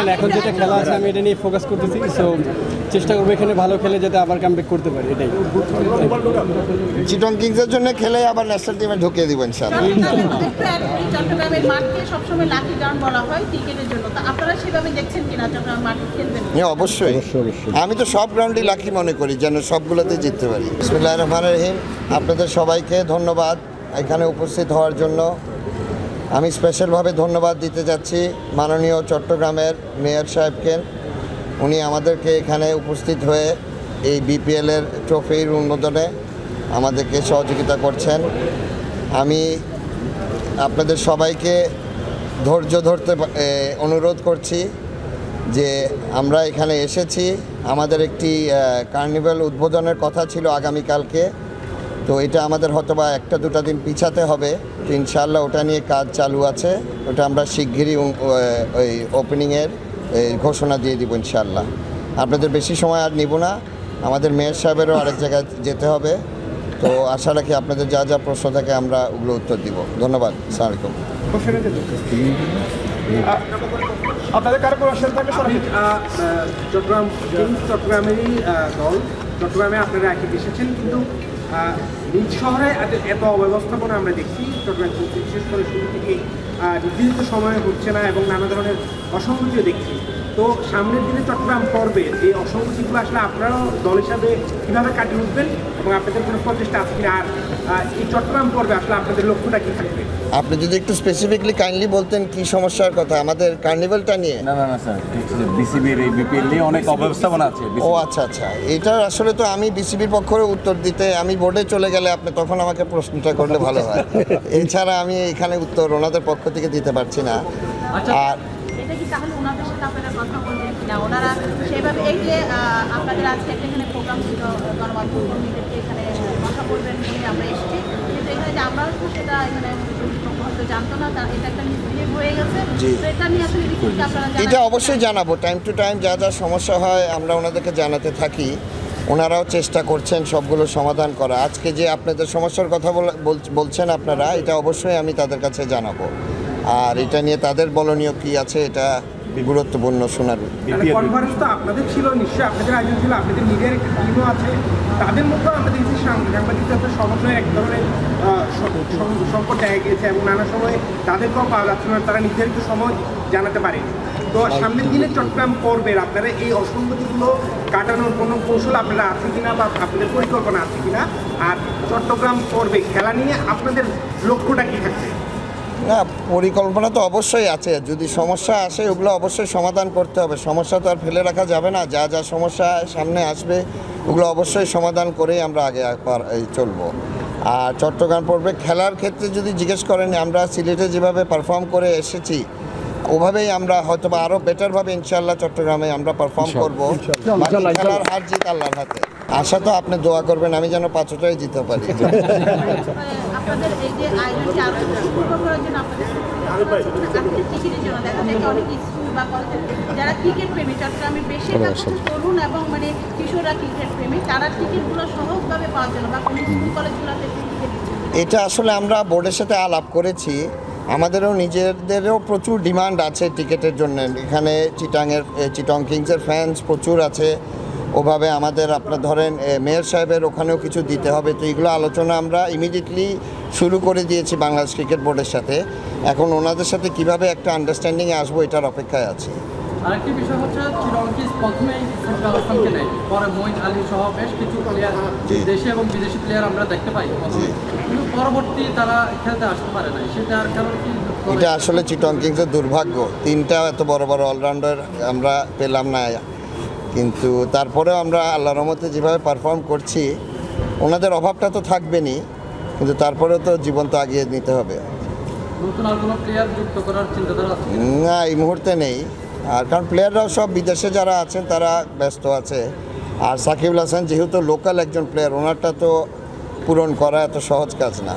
দেখেন এখন যেটা খেলা আছে আমি এটা নিয়ে ফোকাস করতেছি, সো চেষ্টা করবো এখানে ভালো খেলে যাতে আবার কামব্যাক করতে পারি, এটাই। চিটং কিংসের জন্য খেলে আবার ন্যাশনাল টিমে ঢুকিয়ে দিব ইনশাআল্লাহ। চট্টগ্রামের মাঠকে সবসময় লাকি গ্রাউন্ড বলা হয় ক্রিকেটের জন্য, তো আপনারা সেভাবে দেখছেন কিনা চট্টগ্রাম মাঠে খেলবেন? হ্যাঁ অবশ্যই, আমি তো সব গ্রাউন্ডই লাকি মনে করি যেন সবগুলোতে জিততে পারি। বিসমিল্লাহির রহমানির রহিম। আপনাদের সবাইকে ধন্যবাদ এখানে উপস্থিত হওয়ার জন্য। আমি স্পেশালভাবে ধন্যবাদ দিতে যাচ্ছি মাননীয় চট্টগ্রামের মেয়র সাহেবকে। উনি আমাদেরকে এখানে উপস্থিত হয়ে এই বিপিএলের ট্রফির উন্মোদনে আমাদেরকে সহযোগিতা করছেন। আমি আপনাদের সবাইকে ধৈর্য ধরতে অনুরোধ করছি যে আমরা এখানে এসেছি, আমাদের একটি কার্নিভাল উদ্বোধনের কথা ছিল আগামীকালকে, তো এটা আমাদের হয়তোবা 1-2 দিন পিছাতে হবে, তো ইনশাআল্লাহ ওটা নিয়ে কাজ চালু আছে। ওটা আমরা শিগগিরই ওই ওপেনিংয়ের ঘোষণা দিয়ে দিব ইনশাআল্লাহ। আপনাদের বেশি সময় আর নিব না, আমাদের মেয়র সাহেবেরও আরেক জায়গায় যেতে হবে, তো আশা রাখি আপনাদের যা যা প্রশ্ন থাকে আমরা ওগুলো উত্তর দিব। ধন্যবাদ। আসসালামু আলাইকুম। আপনাদের কারো কোশ্চেন থাকলে চট্টগ্রামেরই দল, চট্টগ্রামে আপনারা একই এসেছেন, কিন্তু নিজ শহরে এত অব্যবস্থাপনা আমরা দেখছি চট্টগ্রাম, বিশেষ করে শুরু থেকে নির্দিষ্ট সময় হচ্ছে না এবং নানা ধরনের অসঙ্গতিও দেখছি। তো সামনের দিনে চট্টগ্রাম পর্বে এই অসঙ্গতিগুলো আসলে আপনারাও দল হিসাবে কীভাবে কাটিয়ে উঠবেন এবং আপনাদের কোনো প্রচেষ্টা আছে কিনা, আর এই চট্টগ্রাম পর্বে আসলে আপনাদের লক্ষ্যটা কী থাকবে? আপনি যদি একটু স্পেসিফিকলি কাইন্ডলি বলতেন কি সমস্যার কথা, আমাদের কার্নিভালটা নিয়ে? না স্যার, বিসিবির এই বিপিএল নিয়ে অনেক অব্যবস্থাপনা আছে। ও আচ্ছা, এটা আসলে তো আমি বিসিবির পক্ষে উত্তর দিতে, আমি বোর্ডে চলে গেলে আপনি তখন আমাকে প্রশ্নটা করলে ভালো হয়। এছাড়া আমি এখানে উত্তর ওনাদের পক্ষ থেকে দিতে পারছি না। আর এটা কি তাহলে ওনাদের সাথে আপনারা কথা বলবেন কিনা? ওনারা সেভাবে এই যে আপনাদের আজকে একটা এখানে প্রোগ্রাম ছিল, গণমাধ্যম কর্মীদেরকে এখানে কথা বলবেন বলে আমরা এসেছি, কিন্তু এখানে যে আমরাও তো সেটা এখানে হয়তো জানতো না, এটা একটা মিসবিহেভ হয়ে গেছে, তো এটা নিয়ে আসলে আপনারা এটা অবশ্যই জানাবো, টাইম টু টাইম যা যা সমস্যা হয় আমরা ওনাদেরকে জানাতে থাকি। ওনারাও চেষ্টা করছেন সবগুলো সমাধান করা। আজকে যে আপনাদের সমস্যার কথা বলছেন আপনারা, এটা অবশ্যই আমি তাদের কাছে জানাবো, আর এটা নিয়ে তাদের বলনীয় কি আছে এটা গুরুত্বপূর্ণ শোনার। কনফারেন্স তো আপনাদের ছিল, নিশ্চয়ই আপনাদের আয়োজন ছিল, আপনাদের মিডিয়ার একটা টিমও আছে, তাদের মধ্যেও আমরা দেখছি সাংবাদিকদের সমন্বয়ে এক ধরনের সংকট দেখা গিয়েছে এবং নানা সময় তাদেরকেও পাওয়া যাচ্ছে না, তারা নির্ধারিত সময় জানাতে পারেনি। তো সামনের দিনে চট্টগ্রাম পর্বের আপনারা এই অসঙ্গতিগুলো কাটানোর কোনো কৌশল আপনারা আছে কিনা বা আপনাদের পরিকল্পনা আছে কিনা, আর চট্টগ্রাম পর্বে খেলা নিয়ে আপনাদের লক্ষ্যটা কী থাকবে? না, পরিকল্পনা তো অবশ্যই আছে, যদি সমস্যা আসে ওগুলো অবশ্যই সমাধান করতে হবে। সমস্যা তো আর ফেলে রাখা যাবে না, যা যা সমস্যা সামনে আসবে ওগুলো অবশ্যই সমাধান করেই আমরা আগে চলবো। আর চট্টগ্রাম পর্বে খেলার ক্ষেত্রে যদি জিজ্ঞেস করেন, আমরা সিলেটে যেভাবে পারফর্ম করে এসেছি ওভাবেই আমরা হয়তো বা আরও বেটারভাবে ইনশাআল্লাহ চট্টগ্রামে আমরা পারফর্ম করবো। খেলার হার জিত আল্লাহর হাতে। আশা তো আপনি দোয়া করবেন আমি যেন 5টাই জিতে পারি। আপনাদের এই যে আয়োজনটি আরো সুন্দর করার জন্য আপনাদের ক্রিকেটের জন্য দেখা যায় যে অনেক স্কুল বা কলেজের যারা ক্রিকেট প্রেমী, চট্টগ্রামে বেশিরভাগ তরুণ এবং মানে কিশোররা ক্রিকেট প্রেমী, তারা টিকিটগুলো সহজভাবে পাওয়ার জন্য বা কোনো স্কুল কলেজগুলোতে এটা আসলে আমরা বোর্ডের সাথে আলাপ করেছি, আমাদেরও নিজেদেরও প্রচুর ডিমান্ড আছে টিকিটের জন্য। এখানে চিটং কিংসের ফ্যান্স প্রচুর আছে, ওভাবে আমাদের আপনার ধরেন মেয়র সাহেবের ওখানেও কিছু দিতে হবে, তো এগুলো আলোচনা আমরা ইমিডিয়েটলি শুরু করে দিয়েছি বাংলাদেশ ক্রিকেট বোর্ডের সাথে। এখন ওনাদের সাথে কিভাবে একটা আন্ডারস্ট্যান্ডিংয়ে আসবো এটার অপেক্ষায় আছে। আরেকটি বিষয় হচ্ছে চিটং কিংস প্রথমেই সাকিব আল হাসানকে নেয়, পরে মঈন আলী সহ বেশ কিছু প্লেয়ার, দেশি এবং বিদেশি প্লেয়ার আমরা দেখতে পাই, কিন্তু পরবর্তী তারা খেলতে আসতে পারে না, সেটার কারণ কি? এটা আসলে চিটং কিংসের দুর্ভাগ্য, 3টা এত বড় বড় অলরাউন্ডার আমরা পেলাম না, কিন্তু তারপরেও আমরা আল্লাহর রহমতে যেভাবে পারফর্ম করছি, ওনাদের অভাবটা তো থাকবেনই, কিন্তু তারপরেও তো জীবন তো আগিয়ে নিতে হবে। নতুন আর কোনো প্লেয়ার যুক্ত করার চিন্তাধারা আছে না এই মুহূর্তে নেই, আর কারণ প্লেয়াররাও সব বিদেশে যারা আছেন তারা ব্যস্ত আছে, আর সাকিব আল হাসান যেহেতু লোকাল একজন প্লেয়ার, ওনারটা তো পূরণ করা এত সহজ কাজ না।